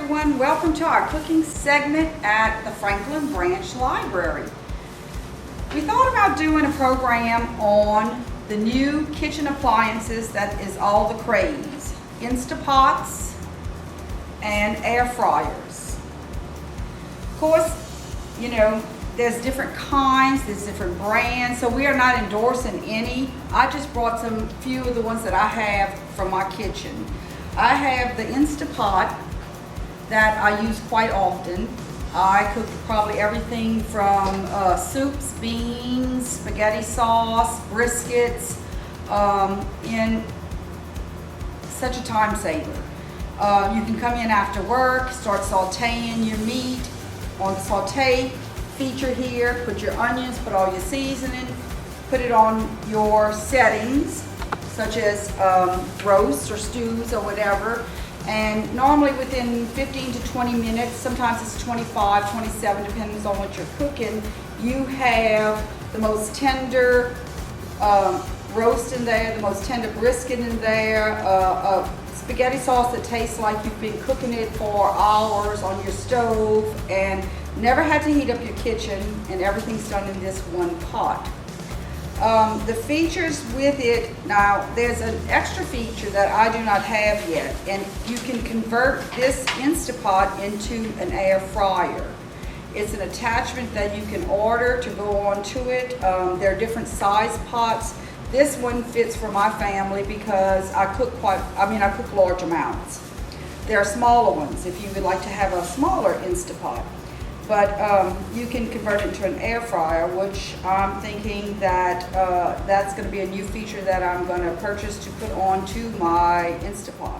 everyone, welcome to our cooking segment at the Franklin Branch Library. We thought about doing a program on the new kitchen appliances that is all the craze. Instapots and air fryers. Of course, you know, there's different kinds, there's different brands, so we are not endorsing any. I just brought some few of the ones that I have from my kitchen. I have the Instapot that I use quite often. I cook probably everything from soups, beans, spaghetti sauce, briskets, in such a time saver. You can come in after work, start sauteing your meat on the saute feature here, put your onions, put all your seasoning, put it on your settings, such as roasts or stews or whatever. And normally within 15 to 20 minutes, sometimes it's 25, 27, depends on what you're cooking, you have the most tender roast in there, the most tender brisket in there, a spaghetti sauce that tastes like you've been cooking it for hours on your stove and never had to heat up your kitchen, and everything's done in this one pot. The features with it, now there's an extra feature that I do not have yet, and you can convert this Instapot into an air fryer. It's an attachment that you can order to go onto it. There are different size pots. This one fits for my family because I cook large amounts. There are smaller ones if you would like to have a smaller Instapot. But you can convert it into an air fryer, which I'm thinking that that's going to be a new feature that I'm going to purchase to put onto my Instapot.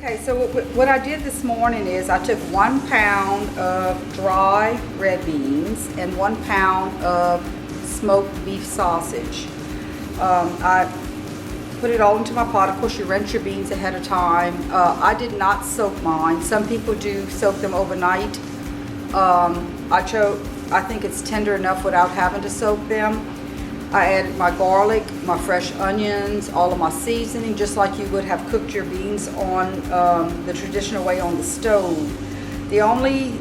Okay, so what I did this morning is I took 1 pound of dry red beans and 1 pound of smoked beef sausage. I put it all into my pot. Of course, you rinse your beans ahead of time. I did not soak mine. Some people do soak them overnight. I think it's tender enough without having to soak them. I added my garlic, my fresh onions, all of my seasoning, just like you would have cooked your beans on the traditional way on the stove. The only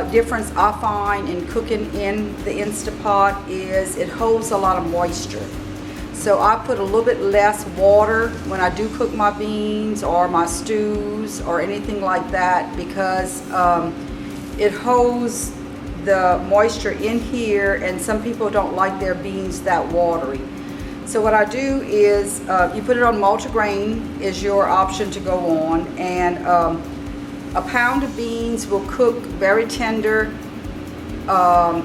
difference I find in cooking in the Instapot is it holds a lot of moisture. So I put a little bit less water when I do cook my beans or my stews or anything like that, because it holds the moisture in here, and some people don't like their beans that watery. So what I do is you put it on multigrain is your option to go on, and a pound of beans will cook very tender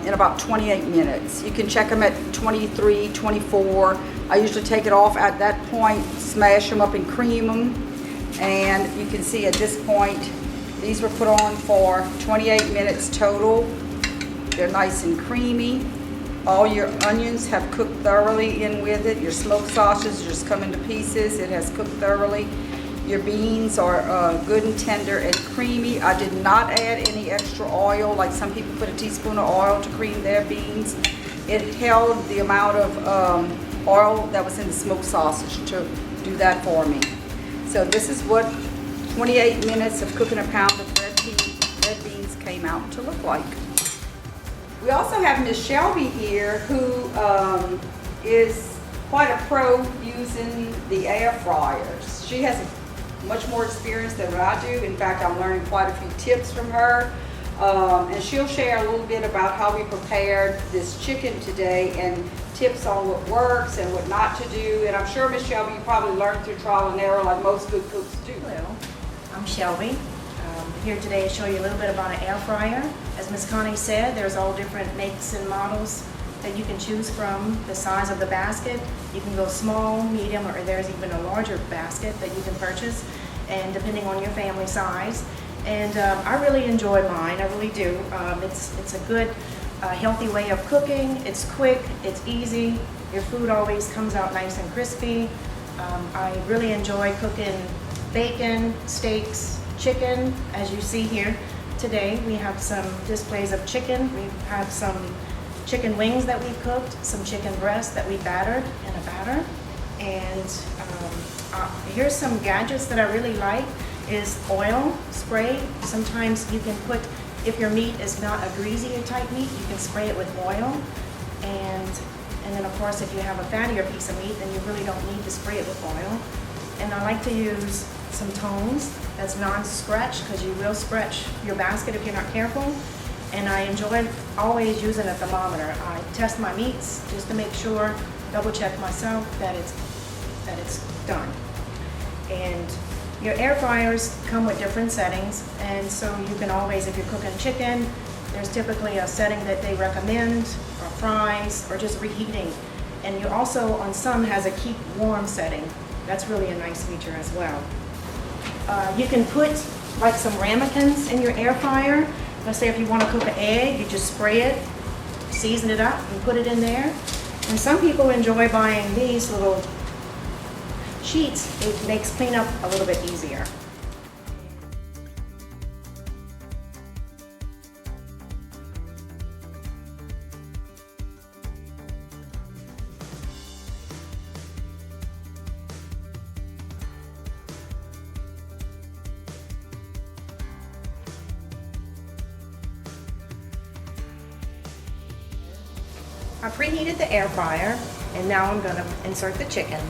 in about 28 minutes. You can check them at 23, 24. I usually take it off at that point, smash them up and cream them, and you can see at this point these were put on for 28 minutes total. They're nice and creamy. All your onions have cooked thoroughly in with it. Your smoked sausage just come into pieces. It has cooked thoroughly. Your beans are good and tender and creamy. I did not add any extra oil, like some people put a teaspoon of oil to cream their beans. It held the amount of oil that was in the smoked sausage to do that for me. So this is what 28 minutes of cooking a pound of red beans came out to look like. We also have Miss Shelby here, who is quite a pro using the air fryers. She has much more experience than what I do. In fact, I'm learning quite a few tips from her. And she'll share a little bit about how we prepared this chicken today and tips on what works and what not to do. And I'm sure, Miss Shelby, you probably learned through trial and error like most good cooks do. Hello, I'm Shelby. Here today to show you a little bit about an air fryer. As Ms. Connie said, there's all different makes and models that you can choose from. The size of the basket, you can go small, medium, or there's even a larger basket that you can purchase, and depending on your family size. And I really enjoy mine, I really do. It's a good, healthy way of cooking. It's quick, it's easy. Your food always comes out nice and crispy. I really enjoy cooking bacon, steaks, chicken, as you see here. today. We have some displays of chicken. We have some chicken wings that we cooked, some chicken breast that we battered in a batter. And here's some gadgets that I really like is oil spray. Sometimes you can put, if your meat is not a greasy type meat, you can spray it with oil. And then of course if you have a fattier piece of meat, then you really don't need to spray it with oil. And I like to use some Tones that's non-scratch, because you will scratch your basket if you're not careful. And I enjoy always using a thermometer. I test my meats just to make sure, double check myself that it's done. And your air fryers come with different settings, and so you can always, if you're cooking chicken, there's typically a setting that they recommend, or fries, or just reheating. And you also, on some, has a keep warm setting. That's really a nice feature as well. You can put like some ramekins in your air fryer. Let's say if you want to cook an egg, you just spray it, season it up, and put it in there. And some people enjoy buying these little sheets. It makes cleanup a little bit easier. I preheated the air fryer, and now I'm going to insert the chicken.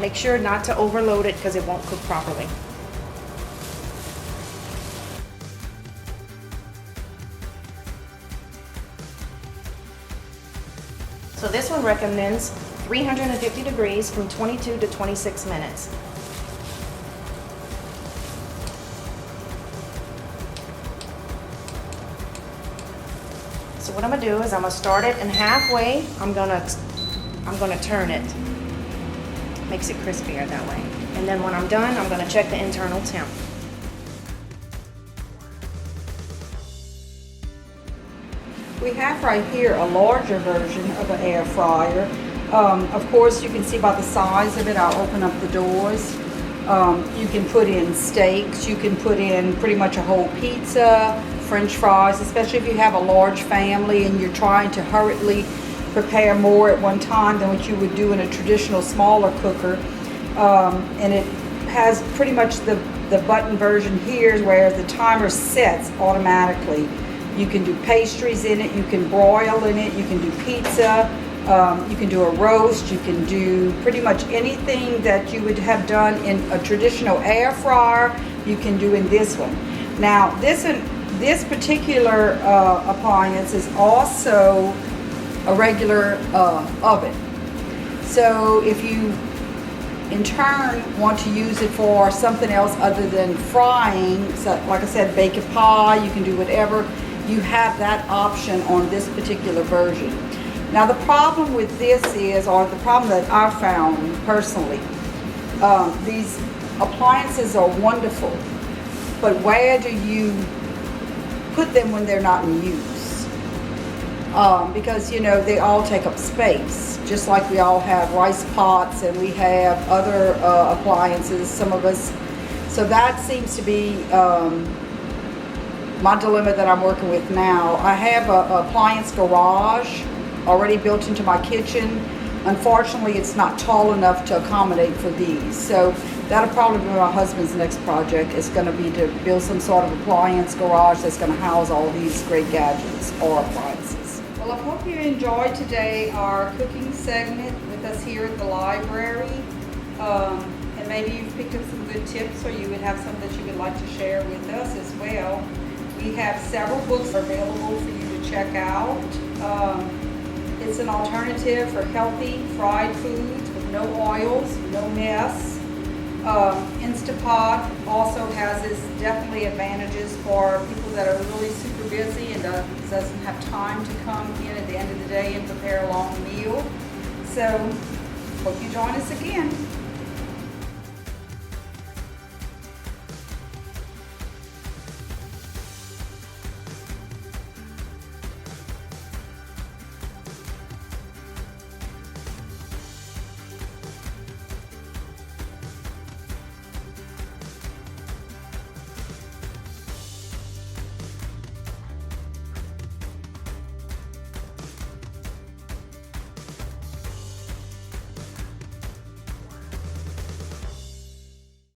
Make sure not to overload it because it won't cook properly. So this one recommends 350 degrees from 22 to 26 minutes. So what I'm gonna do is I'm gonna start it, and halfway I'm gonna turn it. Makes it crispier that way. And then when I'm done, I'm gonna check the internal temp. We have right here a larger version of an air fryer. Of course, you can see by the size of it, I'll open up the doors. You can put in steaks, you can put in pretty much a whole pizza, French fries, especially if you have a large family and you're trying to hurriedly prepare more at one time than what you would do in a traditional smaller cooker. And it has pretty much the button version here where the timer sets automatically. You can do pastries in it, you can broil in it, you can do pizza, you can do a roast, you can do pretty much anything that you would have done in a traditional air fryer, you can do in this one. Now this particular appliance is also a regular oven. So if you in turn want to use it for something else other than frying, so like I said, bake a pie, you can do whatever, you have that option on this particular version. Now the problem with this is, or the problem that I found personally, these appliances are wonderful, but where do you put them when they're not in use? Because you know, they all take up space, just like we all have rice pots and we have other appliances, some of us. So that seems to be my dilemma that I'm working with now. I have a appliance garage already built into my kitchen. Unfortunately, it's not tall enough to accommodate for these. So that'll probably be my husband's next project. It's going to be to build some sort of appliance garage that's going to house all these great gadgets or appliances. Well, I hope you enjoyed today our cooking segment with us here at the library. And maybe you've picked up some good tips, or you would have some that you would like to share with us as well. We have several books available for you to check out. It's an alternative for healthy fried foods with no oils, no mess. Instapot also has its definitely advantages for people that are really super busy and doesn't have time to come in at the end of the day and prepare a long meal. So hope you join us again.